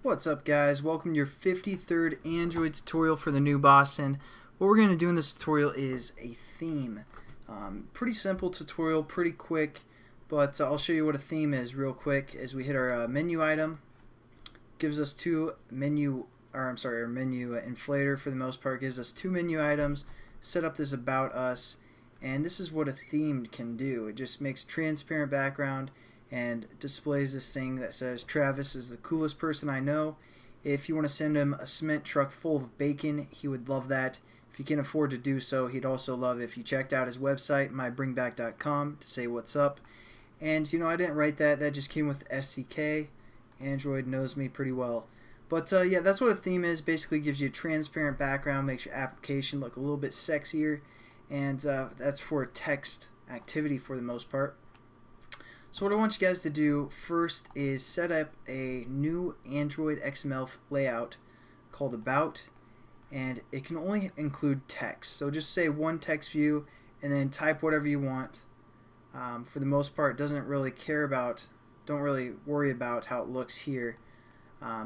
What's up, guys? Welcome to your 53rd Android tutorial for the new Boston. What we're going to do in this tutorial is a theme. Pretty simple tutorial, pretty quick, but I'll show you what a theme is real quick as we hit our menu item. Gives us our menu inflator for the most part gives us two menu items. Set up this about us, and this is what a theme can do. It just makes transparent background and displays this thing that says Travis is the coolest person I know. If you want to send him a cement truck full of bacon, he would love that. If you can afford to do so, he'd also love if you checked out his website, mybringback.com, to say what's up. And I didn't write that. That just came with SDK. Android knows me pretty well. But yeah, that's what a theme is. Basically gives you a transparent background, makes your application look a little bit sexier, and that's for a text activity for the most part. So what I want you guys to do first is set up a new Android XML layout called About, and it can only include text. So just say one text view and then type whatever you want. For the most part, don't really worry about how it looks here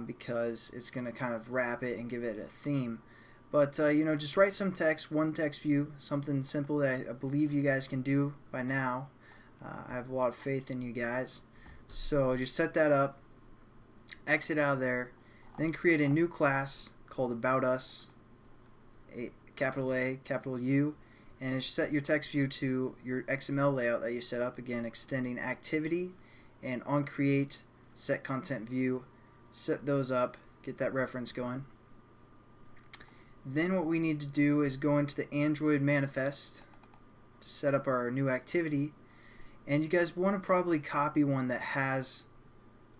because it's going to kind of wrap it and give it a theme. But just write some text, one text view, something simple that I believe you guys can do by now. I have a lot of faith in you guys. So just set that up, exit out of there, then create a new class called About Us, capital A, capital U, and set your text view to your XML layout that you set up. Again, extending activity and on create, set content view, set those up, get that reference going. Then what we need to do is go into the Android manifest to set up our new activity. And you guys want to probably copy one that has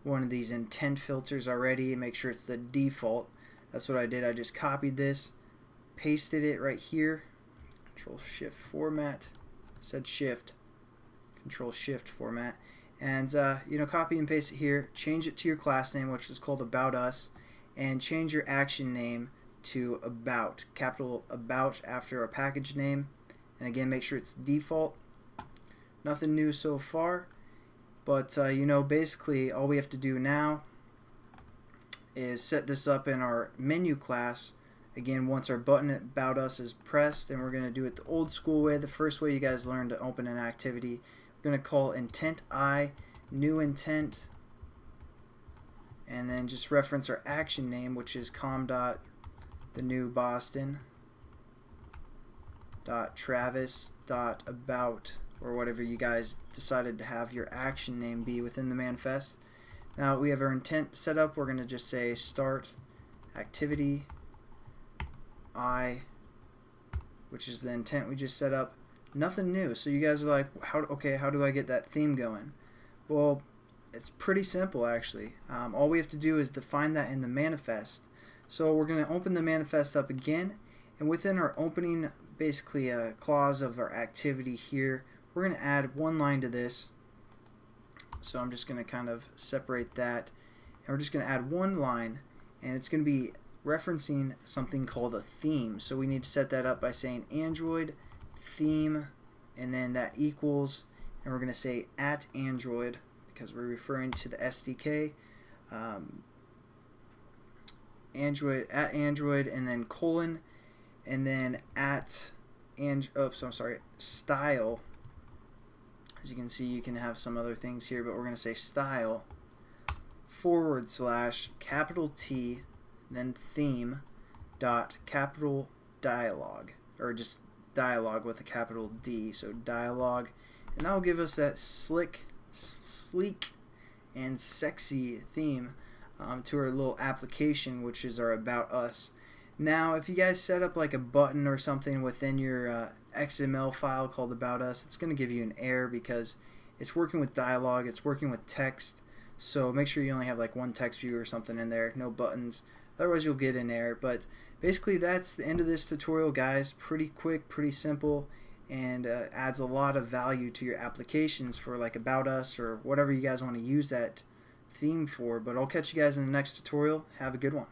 one of these intent filters already and make sure it's the default. That's what I did. I just copied this, pasted it right here, Control Shift format, said Shift, Control Shift format, and copy and paste it here, change it to your class name, which is called About Us, and change your action name to About, capital About after our package name, and again make sure it's default. Nothing new so far, but basically all we have to do now is set this up in our menu class. Again, once our button About Us is pressed, and we're going to do it the old school way, the first way you guys learned to open an activity. We're going to call intent I, new intent, and then just reference our action name, which is com.thenewboston.travis.about, or whatever you guys decided to have your action name be within the manifest. Now we have our intent set up. We're going to just say start activity I, which is the intent we just set up. Nothing new. So you guys are like, how do I get that theme going? Well, it's pretty simple actually. All we have to do is define that in the manifest. So we're going to open the manifest up again, and within our opening, basically a clause of our activity here, we're going to add one line to this. So I'm just going to kind of separate that, and we're just going to add one line, and it's going to be referencing something called a theme. So we need to set that up by saying Android theme, and then that equals, and we're going to say at Android because we're referring to the SDK. Android at Android, and then colon, and then style. As you can see, you can have some other things here, but we're going to say style / capital T, then theme dot capital dialogue, or just dialogue with a capital D, so dialogue, and that will give us that sleek and sexy theme to our little application, which is our About Us. Now, if you guys set up like a button or something within your XML file called About Us, it's going to give you an error because it's working with dialogue, it's working with text, so make sure you only have like one text view or something in there, no buttons, otherwise you'll get an error. But basically that's the end of this tutorial, guys. Pretty quick, pretty simple, and adds a lot of value to your applications for like About Us or whatever you guys want to use that theme for. But I'll catch you guys in the next tutorial. Have a good one.